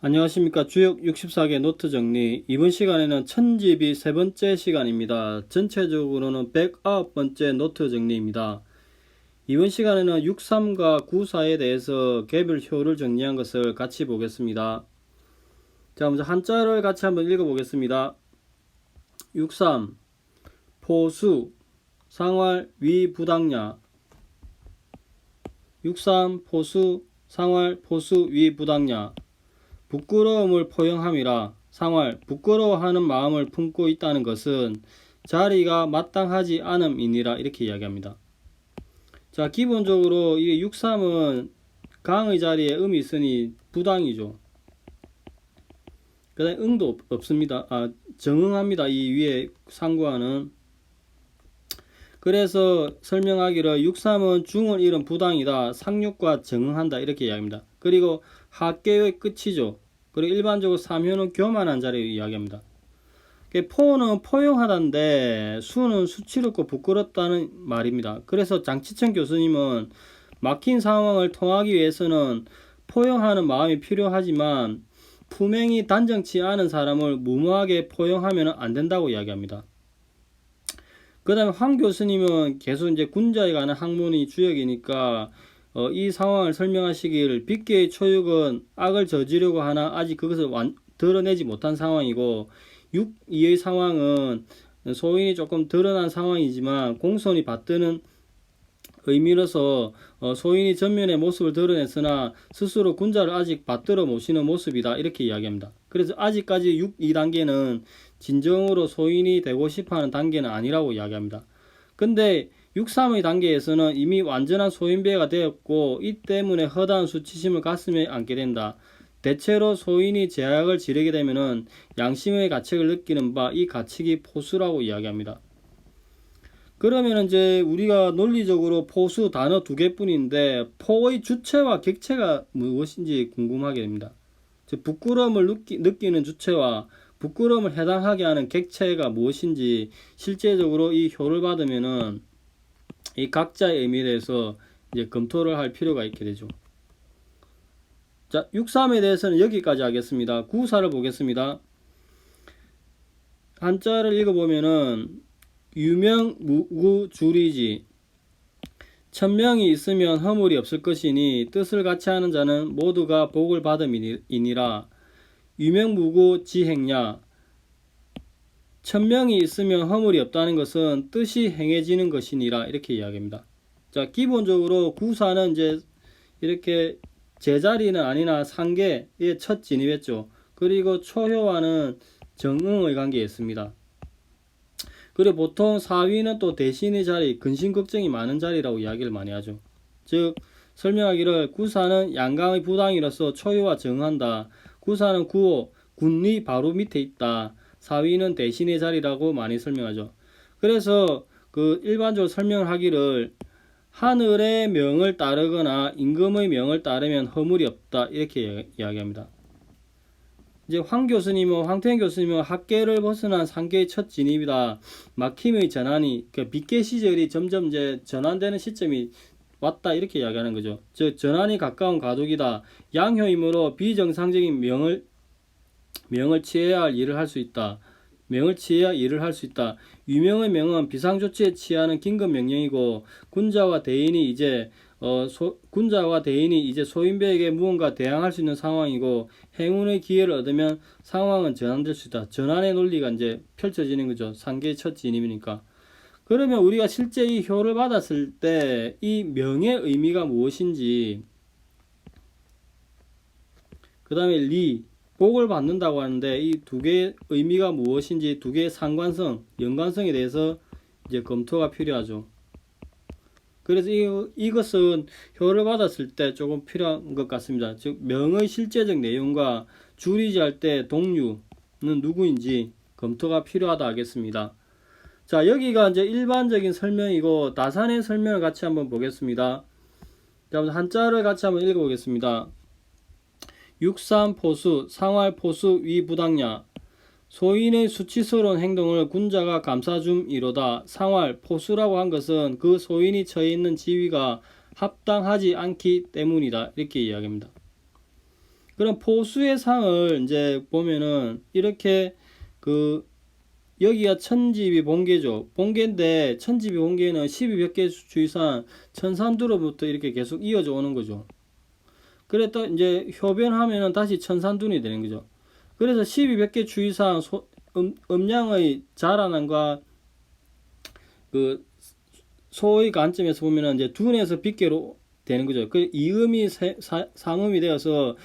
안녕하십니까. 주역 64개 노트 정리. 이번 시간에는 천집이 세 번째 시간입니다. 전체적으로는 109번째 노트 정리입니다. 이번 시간에는 63과 94에 대해서 개별효를 정리한 것을 같이 보겠습니다. 자, 먼저 한자를 같이 한번 읽어보겠습니다. 63. 포수, 상활, 위부당야. 63. 포수, 상활, 포수, 위부당야. 부끄러움을 포용함이라. 상활, 부끄러워하는 마음을 품고 있다는 것은 자리가 마땅하지 않음이니라. 이렇게 이야기합니다. 자, 기본적으로 이게 63은 강의 자리에 음이 있으니 부당이죠. 그 다음에 응도 없습니다. 정응합니다. 이 위에 상구하는. 그래서 설명하기를 63은 중을 잃은 부당이다. 상륙과 정응한다. 이렇게 이야기합니다. 그리고 하계의 끝이죠. 그리고 일반적으로 삼효는 교만한 자리를 이야기합니다. 포는 포용하다인데 수는 수치롭고 부끄럽다는 말입니다. 그래서 장치천 교수님은 막힌 상황을 통하기 위해서는 포용하는 마음이 필요하지만 품행이 단정치 않은 사람을 무모하게 포용하면 안 된다고 이야기합니다. 그 다음에 황 교수님은 계속 이제 군자에 관한 학문이 주역이니까 이 상황을 설명하시길 빗계의 초육은 악을 저지르려고 하나 아직 그것을 드러내지 못한 상황이고 6.2의 상황은 소인이 조금 드러난 상황이지만 공손히 받드는 의미로서 소인이 전면의 모습을 드러냈으나 스스로 군자를 아직 받들어 모시는 모습이다. 이렇게 이야기합니다. 그래서 아직까지 6.2단계는 진정으로 소인이 되고 싶어하는 단계는 아니라고 이야기합니다. 근데 6.3의 단계에서는 이미 완전한 소인배가 되었고 이 때문에 허다한 수치심을 가슴에 안게 된다. 대체로 소인이 제약을 지르게 되면은 양심의 가책을 느끼는 바 이 가책이 포수라고 이야기합니다. 그러면 이제 우리가 논리적으로 포수 단어 두 개뿐인데 포의 주체와 객체가 무엇인지 궁금하게 됩니다. 즉 부끄러움을 느끼는 주체와 부끄러움을 해당하게 하는 객체가 무엇인지 실제적으로 이 효를 받으면은 이 각자의 의미에 대해서 이제 검토를 할 필요가 있게 되죠. 자, 6.3에 대해서는 여기까지 하겠습니다. 9사를 보겠습니다. 한자를 읽어보면은 유명무구주리지. 천명이 있으면 허물이 없을 것이니 뜻을 같이 하는 자는 모두가 복을 받음이니라. 유명무구지행냐. 천명이 있으면 허물이 없다는 것은 뜻이 행해지는 것이니라. 이렇게 이야기합니다. 자, 기본적으로 구사는 이제 이렇게 제자리는 아니나 상계의 첫 진입했죠. 그리고 초효와는 정응의 관계에 있습니다. 그리고 보통 사위는 또 대신의 자리, 근심 걱정이 많은 자리라고 이야기를 많이 하죠. 즉 설명하기를 구사는 양강의 부당이로서 초효와 정한다. 구사는 구호, 군리 바로 밑에 있다. 사위는 대신의 자리라고 많이 설명하죠. 그래서 그 일반적으로 설명을 하기를 하늘의 명을 따르거나 임금의 명을 따르면 허물이 없다. 이렇게 이야기합니다. 이제 황태현 교수님은 학계를 벗어난 상계의 첫 진입이다. 막힘의 전환이, 빗계 시절이 점점 이제 전환되는 시점이 왔다. 이렇게 이야기하는 거죠. 즉, 전환이 가까운 가독이다. 양효이므로 비정상적인 명을 취해야 할 일을 할 수 있다. 명을 취해야 일을 할 수 있다. 유명의 명은 비상조치에 취하는 긴급명령이고 군자와 대인이 이제 소인배에게 무언가 대항할 수 있는 상황이고 행운의 기회를 얻으면 상황은 전환될 수 있다. 전환의 논리가 이제 펼쳐지는 거죠. 상계의 첫 진입이니까. 그러면 우리가 실제 이 효를 받았을 때 이 명의 의미가 무엇인지, 그 다음에 복을 받는다고 하는데 이 두 개의 의미가 무엇인지, 두 개의 상관성, 연관성에 대해서 이제 검토가 필요하죠. 그래서 이것은 효를 받았을 때 조금 필요한 것 같습니다. 즉 명의 실제적 내용과 주리지할 때 동류는 누구인지 검토가 필요하다 하겠습니다. 자, 여기가 이제 일반적인 설명이고 다산의 설명을 같이 한번 보겠습니다. 자, 한자를 같이 한번 읽어보겠습니다. 6.3 포수, 상활 포수 위부당야. 소인의 수치스러운 행동을 군자가 감사줌이로다. 상활, 포수라고 한 것은 그 소인이 처해 있는 지위가 합당하지 않기 때문이다. 이렇게 이야기합니다. 그럼 포수의 상을 이제 보면은 이렇게 그 여기가 천지비 본계죠. 본계인데 천지비 본계는 1200개 주의상 천산두로부터 이렇게 계속 이어져 오는 거죠. 그래 또 이제 효변하면은 다시 천산둔이 되는 거죠. 그래서 1200개 주의상 음양의 자라남과 그 소의 관점에서 보면은 이제 둔에서 빗계로 되는 거죠. 그 이음이 삼음이 되어서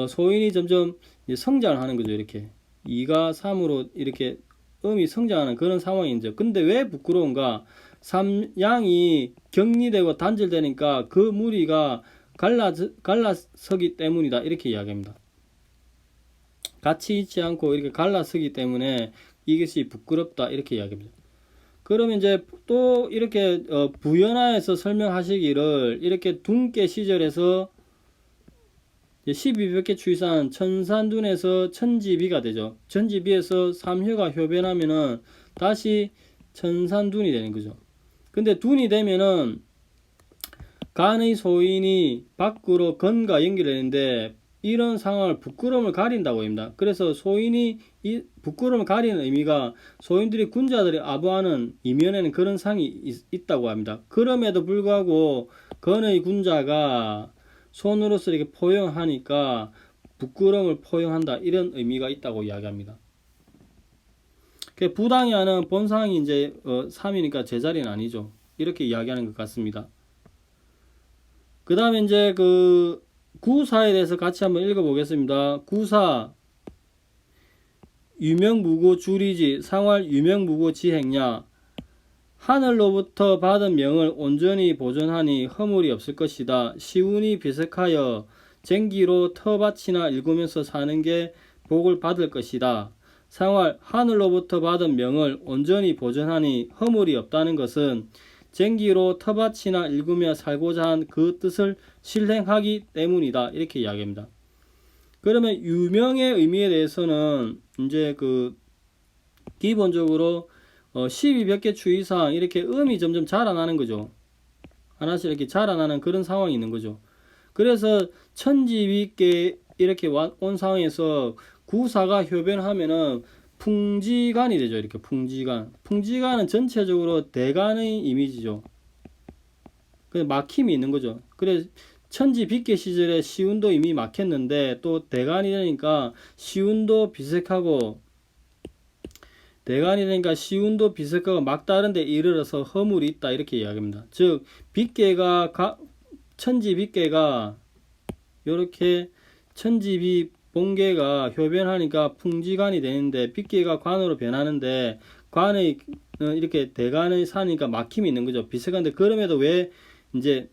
소인이 점점 성장을 하는 거죠. 이렇게 2가 3으로 이렇게 음이 성장하는 그런 상황이죠. 근데 왜 부끄러운가? 삼양이 격리되고 단절되니까 그 무리가 갈라서기 때문이다. 이렇게 이야기합니다. 같이 있지 않고 이렇게 갈라서기 때문에 이것이 부끄럽다. 이렇게 이야기합니다. 그러면 이제 또 이렇게 부연하에서 설명하시기를 이렇게 둔계 시절에서 1200개 추이산 천산둔에서 천지비가 되죠. 천지비에서 삼효가 효변하면은 다시 천산둔이 되는 거죠. 근데 둔이 되면은 간의 소인이 밖으로 건과 연결되는데 이런 상황을 부끄러움을 가린다고 합니다. 그래서 소인이 이 부끄러움을 가리는 의미가 소인들이 군자들이 아부하는 이면에는 그런 상이 있다고 합니다. 그럼에도 불구하고 건의 군자가 손으로서 이렇게 포용하니까 부끄러움을 포용한다 이런 의미가 있다고 이야기합니다. 부당이하는 본상이 이제 3이니까 제자리는 아니죠. 이렇게 이야기하는 것 같습니다. 그 다음에 이제 그 구사에 대해서 같이 한번 읽어보겠습니다. 구사 유명무고 주리지 상활 유명무고 지행냐 하늘로부터 받은 명을 온전히 보존하니 허물이 없을 것이다. 시운이 비색하여 쟁기로 터밭이나 읽으면서 사는 게 복을 받을 것이다. 상활 하늘로부터 받은 명을 온전히 보존하니 허물이 없다는 것은 쟁기로 터밭이나 읽으며 살고자 한 그 뜻을 실행하기 때문이다. 이렇게 이야기합니다. 그러면 유명의 의미에 대해서는 이제 그 기본적으로 1200개 추이상 이렇게 음이 점점 자라나는 거죠. 하나씩 이렇게 자라나는 그런 상황이 있는 거죠. 그래서 천지비계 이렇게 온 상황에서 구사가 효변하면은 풍지간이 되죠. 이렇게 풍지간. 풍지간은 전체적으로 대간의 이미지죠. 그래서 막힘이 있는 거죠. 그래서 천지빗계 시절에 시운도 이미 막혔는데 또 대간이 되니까 시운도 비색하고 대간이 되니까 시운도 비색하고 막다른 데 이르러서 허물이 있다 이렇게 이야기합니다. 즉 빗계가 천지빗계가 이렇게 천지비 본계가 효변하니까 풍지간이 되는데 빗계가 관으로 변하는데 관의 이렇게 대간의 사니까 막힘이 있는 거죠. 비색한데 그럼에도 왜 이제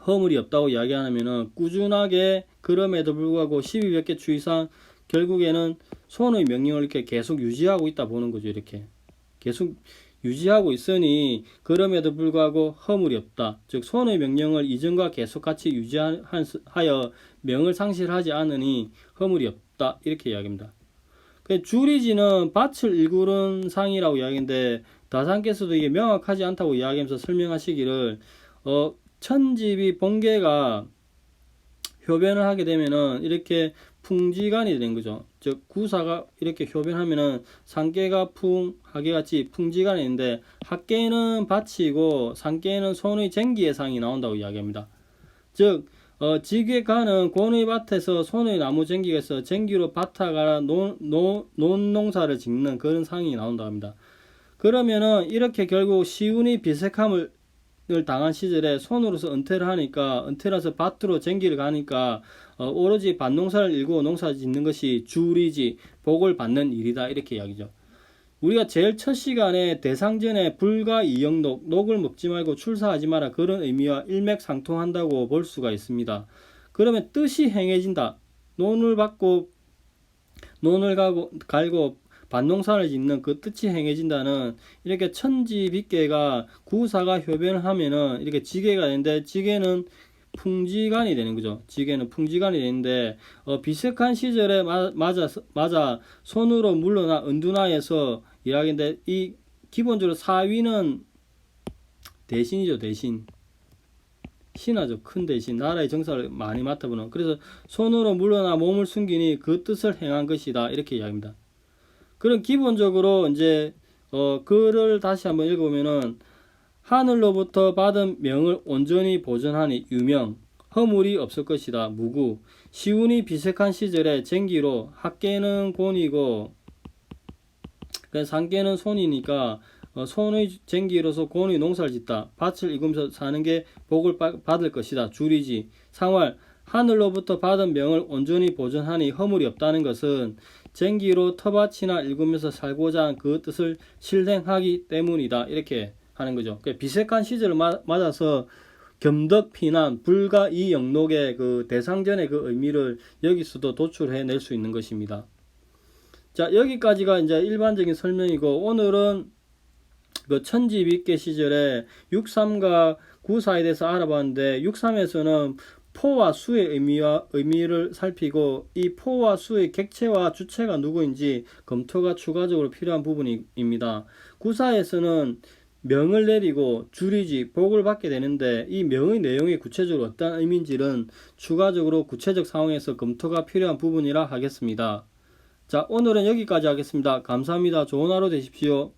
허물이 없다고 이야기하냐면은 꾸준하게 그럼에도 불구하고 1200개 추이상 결국에는 손의 명령을 이렇게 계속 유지하고 있다 보는 거죠. 이렇게 계속 유지하고 있으니 그럼에도 불구하고 허물이 없다. 즉 손의 명령을 이전과 계속 같이 유지하여 명을 상실하지 않으니 허물이 없다. 이렇게 이야기합니다. 주리지는 밭을 일구는 상이라고 이야기했는데 다산께서도 이게 명확하지 않다고 이야기하면서 설명하시기를 천지비 본계가 효변을 하게 되면은 이렇게 풍지간이 된 거죠. 즉 구사가 이렇게 효변하면은 상계가 하계같이 풍지간이 있는데 학계는 밭이고 상계는 손의 쟁기의 상이 나온다고 이야기합니다. 즉 지게가는 곤의 밭에서 손의 나무 쟁기가 있어 쟁기로 밭아가 논농사를 짓는 그런 상이 나온다고 합니다. 그러면은 이렇게 결국 시운이 비색함을 당한 시절에 손으로서 은퇴를 하니까 은퇴라서 밭으로 쟁기를 가니까 오로지 밭농사를 일고 농사 짓는 것이 주리지 복을 받는 일이다 이렇게 이야기죠. 우리가 제일 첫 시간에 대상전에 불과 이영녹 녹을 먹지 말고 출사하지 마라 그런 의미와 일맥상통한다고 볼 수가 있습니다. 그러면 뜻이 행해진다. 논을 갈고 밭농사를 짓는 그 뜻이 행해진다는 이렇게 천지빗계가 구사가 효변을 하면은 이렇게 지게가 되는데 지게는 풍지간이 되는 거죠. 지게는 풍지간이 되는데 비색한 시절에 맞아 손으로 물러나 은둔하여서 이야기인데 이 기본적으로 사위는 대신이죠. 대신 신하죠. 큰 대신 나라의 정사를 많이 맡아보는. 그래서 손으로 물러나 몸을 숨기니 그 뜻을 행한 것이다. 이렇게 이야기합니다. 그럼 기본적으로 이제 글을 다시 한번 읽어보면은 하늘로부터 받은 명을 온전히 보존하니 유명, 허물이 없을 것이다. 무구, 시운이 비색한 시절에 쟁기로 학계는 곤이고 상계는 손이니까 손의 쟁기로서 곤의 농사를 짓다. 밭을 익으면서 사는 게 복을 받을 것이다. 줄이지. 상활, 하늘로부터 받은 명을 온전히 보존하니 허물이 없다는 것은 쟁기로 터밭이나 일구면서 살고자 한 그 뜻을 실행하기 때문이다. 이렇게 하는 거죠. 비색한 시절을 맞아서 겸덕 피난 불가 이 영록의 그 대상전의 그 의미를 여기서도 도출해낼 수 있는 것입니다. 자, 여기까지가 이제 일반적인 설명이고, 오늘은 그 천지비계 시절에 6.3과 9.4에 대해서 알아봤는데, 6.3에서는 포와 수의 의미를 살피고, 이 포와 수의 객체와 주체가 누구인지 검토가 추가적으로 필요한 부분입니다. 9.4에서는 명을 내리고 줄이지 복을 받게 되는데, 이 명의 내용이 구체적으로 어떤 의미인지는 추가적으로 구체적 상황에서 검토가 필요한 부분이라 하겠습니다. 자, 오늘은 여기까지 하겠습니다. 감사합니다. 좋은 하루 되십시오.